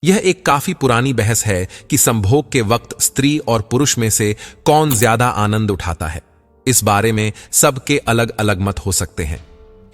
यह एक काफी पुरानी बहस है कि संभोग के वक्त स्त्री और पुरुष में से कौन ज्यादा आनंद उठाता है। इस बारे में सबके अलग अलग मत हो सकते हैं।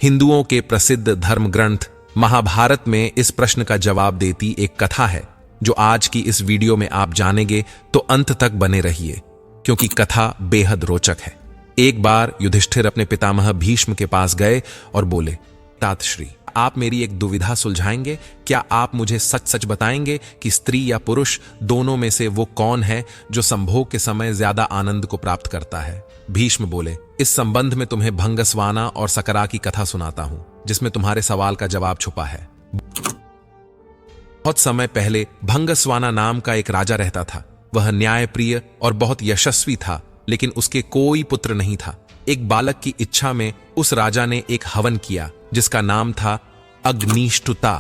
हिंदुओं के प्रसिद्ध धर्म ग्रंथ महाभारत में इस प्रश्न का जवाब देती एक कथा है, जो आज की इस वीडियो में आप जानेंगे, तो अंत तक बने रहिए क्योंकि कथा बेहद रोचक है। एक बार युधिष्ठिर अपने पितामह भीष्म के पास गए और बोले, तातश्री, आप मेरी एक दुविधा सुलझाएंगे? क्या आप मुझे सच सच बताएंगे कि स्त्री या पुरुष दोनों में से वो कौन है जो संभोग के समय ज्यादा आनंद को प्राप्त करता है? भीष्म बोले, इस संबंध में तुम्हें भंगस्वाना और सकरा की कथा सुनाता हूं, जिसमें तुम्हारे सवाल का जवाब छुपा है। बहुत समय पहले भंगस्वाना नाम का एक राजा रहता था। वह न्यायप्रिय और बहुत यशस्वी था, लेकिन उसके कोई पुत्र नहीं था। एक बालक की इच्छा में उस राजा ने एक हवन किया, जिसका नाम था अग्निष्टुता।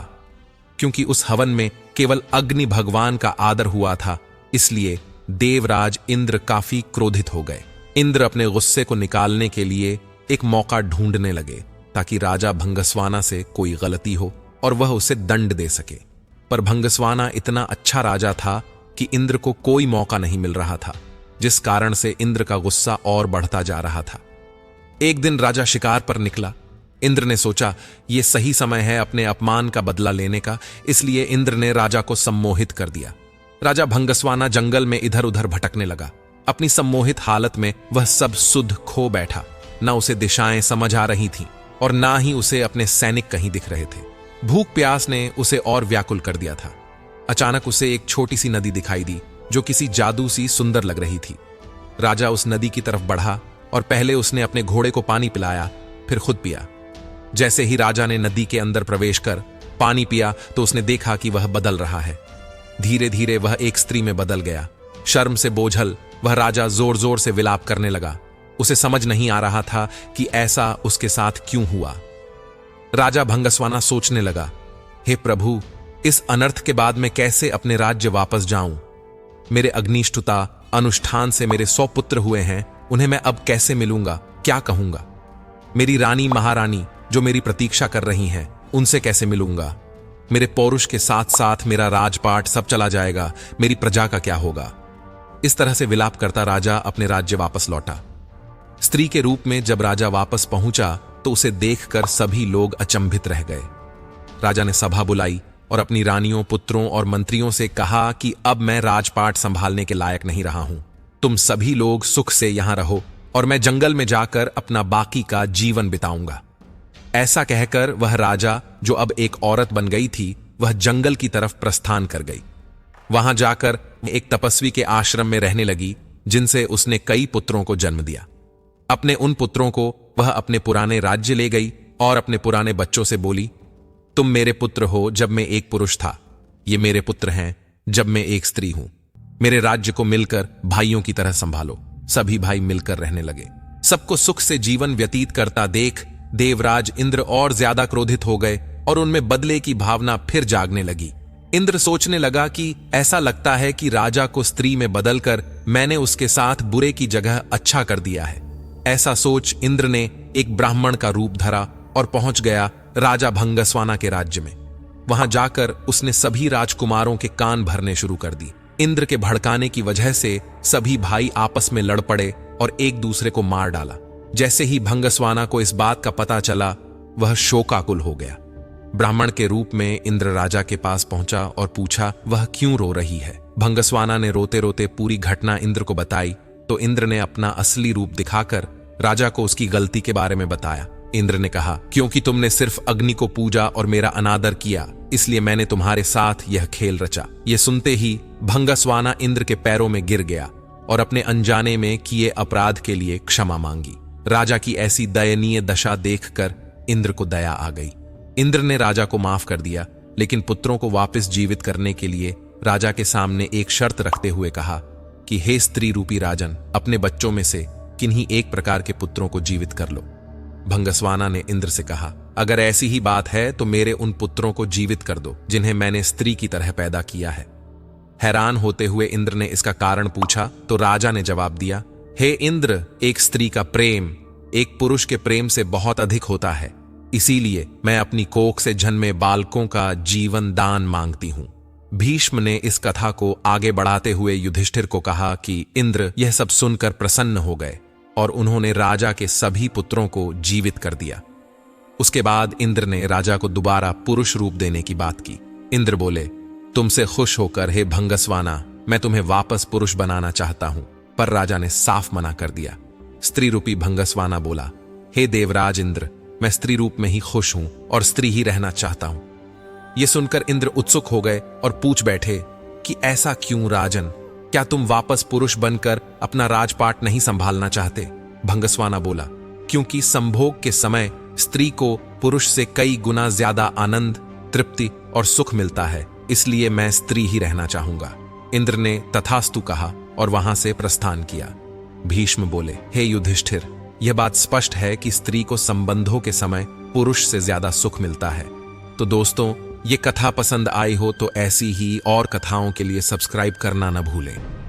क्योंकि उस हवन में केवल अग्नि भगवान का आदर हुआ था, इसलिए देवराज इंद्र काफी क्रोधित हो गए। इंद्र अपने गुस्से को निकालने के लिए एक मौका ढूंढने लगे, ताकि राजा भंगस्वाना से कोई गलती हो और वह उसे दंड दे सके। पर भंगस्वाना इतना अच्छा राजा था कि इंद्र को कोई मौका नहीं मिल रहा था, जिस कारण से इंद्र का गुस्सा और बढ़ता जा रहा था। एक दिन राजा शिकार पर निकला। इंद्र ने सोचा, यह सही समय है अपने अपमान का बदला लेने का, इसलिए इंद्र ने राजा को सम्मोहित कर दिया। राजा भंगस्वाना जंगल में इधर उधर भटकने लगा। अपनी सम्मोहित हालत में वह सब सुध खो बैठा। न उसे दिशाएं समझ आ रही थीं और ना ही उसे अपने सैनिक कहीं दिख रहे थे। भूख प्यास ने उसे और व्याकुल कर दिया था। अचानक उसे एक छोटी सी नदी दिखाई दी, जो किसी जादू सी सुंदर लग रही थी। राजा उस नदी की तरफ बढ़ा और पहले उसने अपने घोड़े को पानी पिलाया, फिर खुद पिया। जैसे ही राजा ने नदी के अंदर प्रवेश कर पानी पिया, तो उसने देखा कि वह बदल रहा है। धीरे धीरे वह एक स्त्री में बदल गया। शर्म से बोझल वह राजा जोर जोर से विलाप करने लगा। उसे समझ नहीं आ रहा था कि ऐसा उसके साथ क्यों हुआ। राजा भंगस्वाना सोचने लगा, हे प्रभु, इस अनर्थ के बाद मैं कैसे अपने राज्य वापस जाऊं? मेरे अग्निष्टुता अनुष्ठान से मेरे 100 पुत्र हुए हैं, उन्हें मैं अब कैसे मिलूंगा? क्या कहूंगा? मेरी रानी महारानी जो मेरी प्रतीक्षा कर रही हैं, उनसे कैसे मिलूंगा? मेरे पौरुष के साथ साथ मेरा राजपाट सब चला जाएगा। मेरी प्रजा का क्या होगा? इस तरह से विलाप करता राजा अपने राज्य वापस लौटा। स्त्री के रूप में जब राजा वापस पहुंचा, तो उसे देखकर सभी लोग अचंभित रह गए। राजा ने सभा बुलाई और अपनी रानियों, पुत्रों और मंत्रियों से कहा कि अब मैं राजपाट संभालने के लायक नहीं रहा हूं। तुम सभी लोग सुख से यहां रहो और मैं जंगल में जाकर अपना बाकी का जीवन बिताऊंगा। ऐसा कहकर वह राजा, जो अब एक औरत बन गई थी, वह जंगल की तरफ प्रस्थान कर गई। वहां जाकर एक तपस्वी के आश्रम में रहने लगी, जिनसे उसने कई पुत्रों को जन्म दिया। अपने उन पुत्रों को वह अपने पुराने राज्य ले गई और अपने पुराने बच्चों से बोली, तुम मेरे पुत्र हो जब मैं एक पुरुष था, ये मेरे पुत्र हैं जब मैं एक स्त्री हूं। मेरे राज्य को मिलकर भाइयों की तरह संभालो। सभी भाई मिलकर रहने लगे। सबको सुख से जीवन व्यतीत करता देख देवराज इंद्र और ज्यादा क्रोधित हो गए और उनमें बदले की भावना फिर जागने लगी। इंद्र सोचने लगा कि ऐसा लगता है कि राजा को स्त्री में बदलकर मैंने उसके साथ बुरे की जगह अच्छा कर दिया है। ऐसा सोच इंद्र ने एक ब्राह्मण का रूप धरा और पहुंच गया राजा भंगस्वाना के राज्य में। वहां जाकर उसने सभी राजकुमारों के कान भरने शुरू कर दी। इंद्र के भड़काने की वजह से सभी भाई आपस में लड़ पड़े और एक दूसरे को मार डाला। जैसे ही भंगस्वाना को इस बात का पता चला, वह शोकाकुल हो गया। ब्राह्मण के रूप में इंद्र राजा के पास पहुंचा और पूछा, वह क्यों रो रही है? भंगस्वाना ने रोते रोते पूरी घटना इंद्र को बताई, तो इंद्र ने अपना असली रूप दिखाकर राजा को उसकी गलती के बारे में बताया। इंद्र ने कहा, क्योंकि तुमने सिर्फ अग्नि को पूजा और मेरा अनादर किया, इसलिए मैंने तुम्हारे साथ यह खेल रचा। यह सुनते ही भंगस्वाना इंद्र के पैरों में गिर गया और अपने अनजाने में किए अपराध के लिए क्षमा मांगी। राजा की ऐसी दयनीय दशा देखकर इंद्र को दया आ गई। इंद्र ने राजा को माफ कर दिया, लेकिन पुत्रों को वापस जीवित करने के लिए राजा के सामने एक शर्त रखते हुए कहा कि हे स्त्री रूपी राजन, अपने बच्चों में से किन्हीं एक प्रकार के पुत्रों को जीवित कर लो। भंगस्वाना ने इंद्र से कहा, अगर ऐसी ही बात है तो मेरे उन पुत्रों को जीवित कर दो जिन्हें मैंने स्त्री की तरह पैदा किया है। हैरान होते हुए इंद्र ने इसका कारण पूछा, तो राजा ने जवाब दिया, हे इंद्र, एक स्त्री का प्रेम एक पुरुष के प्रेम से बहुत अधिक होता है, इसीलिए मैं अपनी कोख से जन्मे बालकों का जीवन दान मांगती हूं। भीष्म ने इस कथा को आगे बढ़ाते हुए युधिष्ठिर को कहा कि इंद्र यह सब सुनकर प्रसन्न हो गए और उन्होंने राजा के सभी पुत्रों को जीवित कर दिया। उसके बाद इंद्र ने राजा को दोबारा पुरुष रूप देने की बात की। इंद्र बोले, तुमसे खुश होकर हे भंगस्वाना, मैं तुम्हें वापस पुरुष बनाना चाहता हूं। पर राजा ने साफ मना कर दिया। स्त्री रूपी भंगस्वाना बोला, हे देवराज इंद्र, मैं स्त्री रूप में ही खुश हूं और स्त्री ही रहना चाहता हूं। यह सुनकर इंद्र उत्सुक हो गए और पूछ बैठे कि ऐसा क्यों राजन, क्या तुम वापस पुरुष बनकर अपना राजपाट नहीं संभालना चाहते? भंगस्वाना बोला, क्योंकि संभोग के समय स्त्री को पुरुष से कई गुना ज्यादा आनंद, तृप्ति और सुख मिलता है, इसलिए मैं स्त्री ही रहना चाहूंगा। इंद्र ने तथास्तु कहा और वहां से प्रस्थान किया। भीष्म बोले, हे युधिष्ठिर, यह बात स्पष्ट है कि स्त्री को संबंधों के समय पुरुष से ज्यादा सुख मिलता है। तो दोस्तों, ये कथा पसंद आई हो तो ऐसी ही और कथाओं के लिए सब्सक्राइब करना न भूलें।